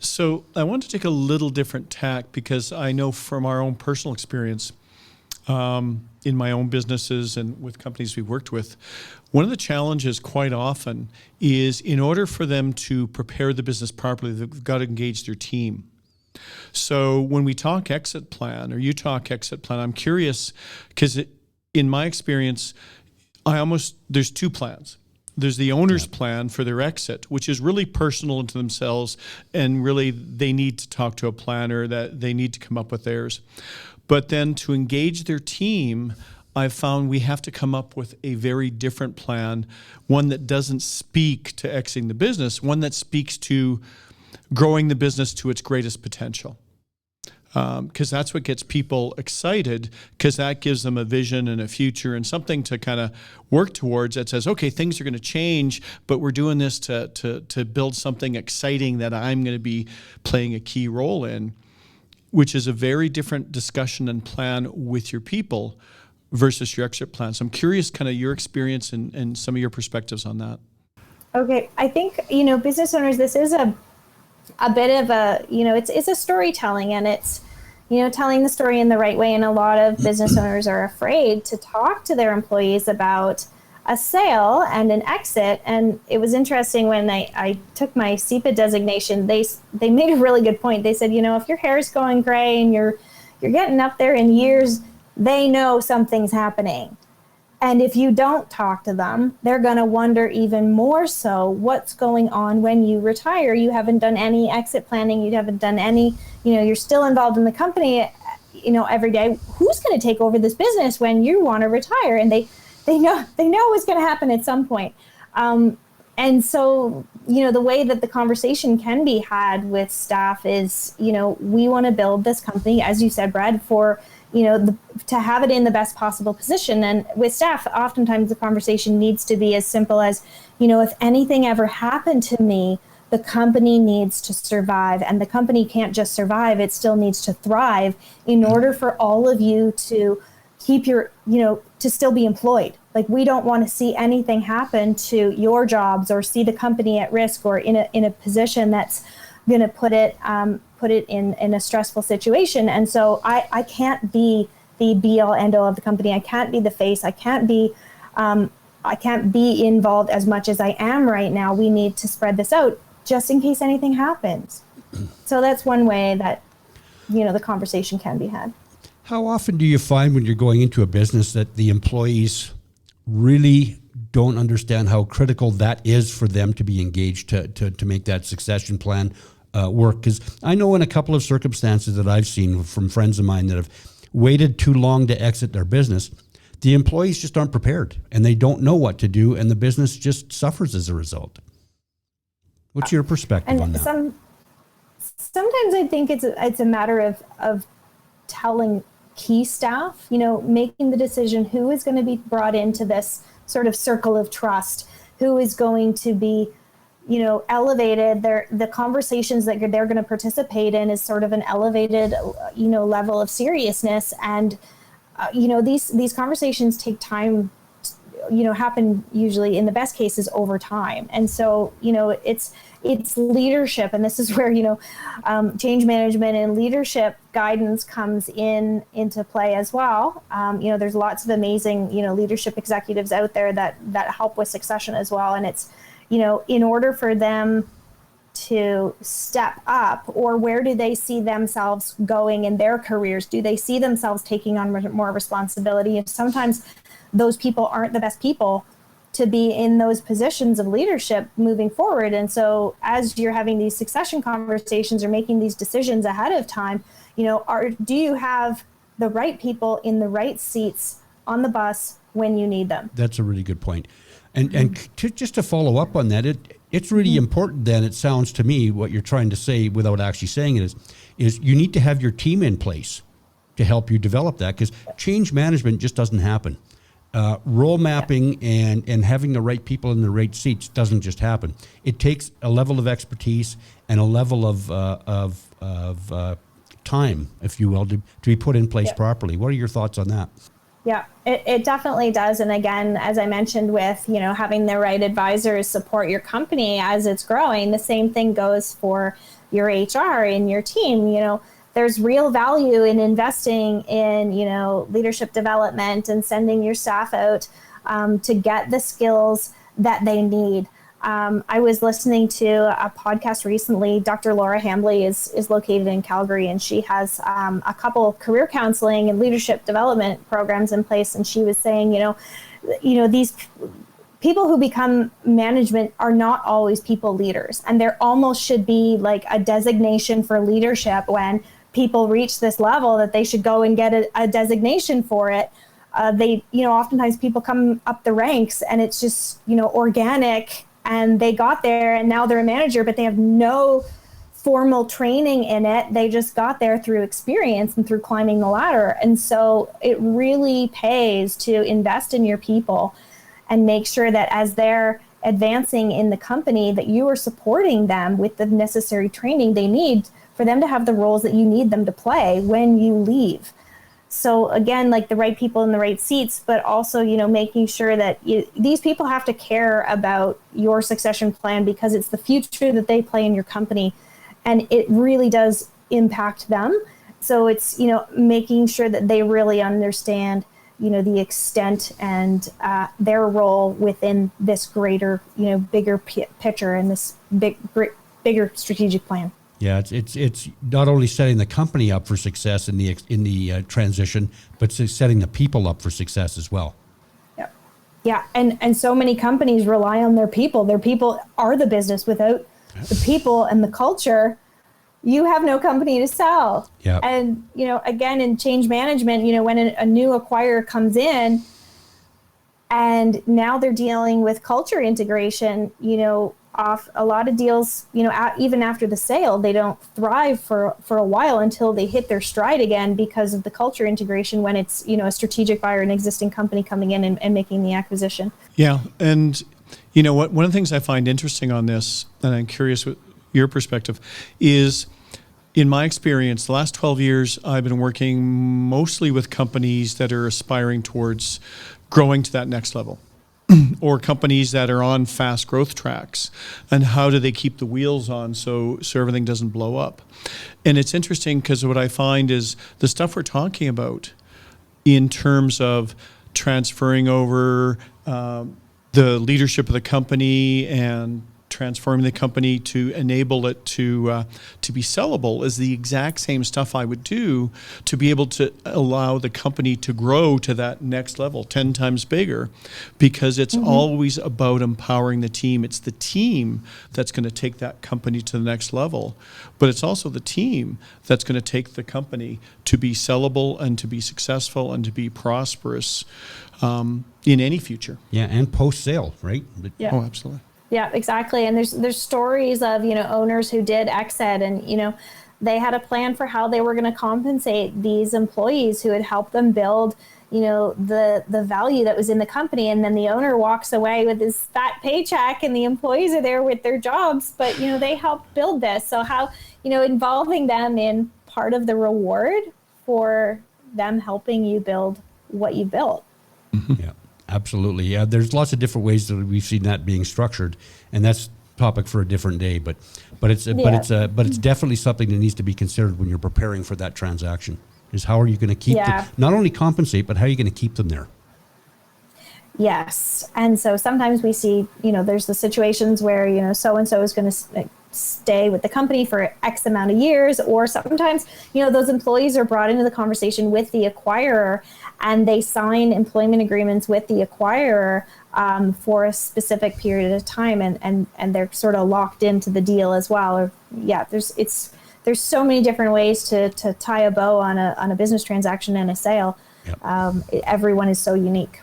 So I want to take a little different tack because I know from our own personal experience in my own businesses and with companies we've worked with, one of the challenges quite often is in order for them to prepare the business properly, they've got to engage their team. So when we talk exit plan or you talk exit plan, I'm curious because in my experience, there's two plans. There's the owner's plan for their exit, which is really personal to themselves, and really they need to talk to a planner, that they need to come up with theirs. But then to engage their team, I've found we have to come up with a very different plan, one that doesn't speak to exiting the business, one that speaks to growing the business to its greatest potential. Because that's what gets people excited, because that gives them a vision and a future and something to kind of work towards that says, okay, things are going to change, but we're doing this to build something exciting that I'm going to be playing a key role in, which is a very different discussion and plan with your people versus your exit plan. So I'm curious kind of your experience and some of your perspectives on that. Okay, I think, business owners, this is a bit of a, it's a storytelling, and it's, telling the story in the right way. And a lot of business owners are afraid to talk to their employees about a sale and an exit. And it was interesting when I took my CEPA designation, they made a really good point. They said, if your hair is going gray and you're getting up there in years, they know something's happening. And if you don't talk to them, they're going to wonder even more so what's going on when you retire. You haven't done any exit planning. You haven't done any, you're still involved in the company, every day. Who's going to take over this business when you want to retire? And they know what's going to happen at some point. And so, the way that the conversation can be had with staff is, we want to build this company, as you said, Brad, for to have it in the best possible position. And with staff, oftentimes the conversation needs to be as simple as, if anything ever happened to me, the company needs to survive. And the company can't just survive, it still needs to thrive in order for all of you to keep your, to still be employed. Like, we don't want to see anything happen to your jobs or see the company at risk or in a position that's going to put it in a stressful situation. And so I can't be the be all end all of the company. I can't be the face. I can't be involved as much as I am right now. We need to spread this out just in case anything happens. So that's one way that, the conversation can be had. How often do you find when you're going into a business that the employees really don't understand how critical that is for them to be engaged to make that succession plan work? Because I know in a couple of circumstances that I've seen from friends of mine that have waited too long to exit their business, the employees just aren't prepared and they don't know what to do, and the business just suffers as a result. What's your perspective on that? Sometimes I think it's a matter of telling key staff, making the decision who is going to be brought into this sort of circle of trust, who is going to be, elevated. The conversations that they're going to participate in is sort of an elevated, level of seriousness. And, these conversations take time, happen usually in the best cases over time. And so, it's leadership. And this is where, change management and leadership guidance comes into play as well. There's lots of amazing, leadership executives out there that help with succession as well. And it's, in order for them to step up, or where do they see themselves going in their careers? Do they see themselves taking on more responsibility? And sometimes those people aren't the best people to be in those positions of leadership moving forward. And so as you're having these succession conversations or making these decisions ahead of time, do you have the right people in the right seats on the bus when you need them? That's a really good point. And just to follow up on that, it's really important then, it sounds to me, what you're trying to say without actually saying it is you need to have your team in place to help you develop that, because change management just doesn't happen. Role mapping and having the right people in the right seats doesn't just happen. It takes a level of expertise and a level of time, if you will, to be put in place properly. What are your thoughts on that? Yeah, it definitely does. And again, as I mentioned with, having the right advisors support your company as it's growing, the same thing goes for your HR, in your team. There's real value in investing in, leadership development and sending your staff out to get the skills that they need. I was listening to a podcast recently. Dr. Laura Hambley is located in Calgary, and she has a couple of career counseling and leadership development programs in place. And she was saying, these people who become management are not always people leaders, and there almost should be like a designation for leadership when people reach this level that they should go and get a designation for it. Oftentimes people come up the ranks and it's just, organic, and they got there and now they're a manager, but they have no formal training in it. They just got there through experience and through climbing the ladder. And so it really pays to invest in your people and make sure that as they're advancing in the company, that you are supporting them with the necessary training they need for them to have the roles that you need them to play when you leave. So again, like the right people in the right seats, but also, making sure that these people have to care about your succession plan, because it's the future that they play in your company, and it really does impact them. So it's, making sure that they really understand, the extent and their role within this greater, bigger picture and this bigger strategic plan. Yeah, it's not only setting the company up for success in the transition, but setting the people up for success as well. Yeah, and so many companies rely on their people. Their people are the business. Without the people and the culture, you have no company to sell. Yeah. And again, in change management, when a new acquirer comes in, and now they're dealing with culture integration, off a lot of deals, even after the sale, they don't thrive for a while until they hit their stride again because of the culture integration when it's, a strategic buyer, an existing company coming in and making the acquisition. Yeah. And one of the things I find interesting on this, and I'm curious what your perspective is, in my experience, the last 12 years, I've been working mostly with companies that are aspiring towards growing to that next level, or companies that are on fast growth tracks, and how do they keep the wheels on so everything doesn't blow up. And it's interesting because what I find is the stuff we're talking about in terms of transferring over the leadership of the company and transforming the company to enable it to be sellable is the exact same stuff I would do to be able to allow the company to grow to that next level, 10 times bigger, because it's always about empowering the team. It's the team that's going to take that company to the next level, but it's also the team that's going to take the company to be sellable and to be successful and to be prosperous in any future. Yeah, and post-sale, right? Yeah. Oh, absolutely. Yeah, exactly. And there's stories of, owners who did exit, and, they had a plan for how they were going to compensate these employees who had helped them build, the value that was in the company. And then the owner walks away with his fat paycheck and the employees are there with their jobs, but, they helped build this. So how, involving them in part of the reward for them helping you build what you built. Yeah. Absolutely. Yeah, there's lots of different ways that we've seen that being structured, and that's a topic for a different day. But it's definitely something that needs to be considered when you're preparing for that transaction. Is how are you going to keep them, not only compensate, but how are you going to keep them there? Yes, and so sometimes we see, there's the situations where so and so is going to stay with the company for X amount of years, or sometimes those employees are brought into the conversation with the acquirer, and they sign employment agreements with the acquirer for a specific period of time, and they're sort of locked into the deal as well. Or there's so many different ways to tie a bow on a business transaction and a sale. Yep. Everyone is so unique.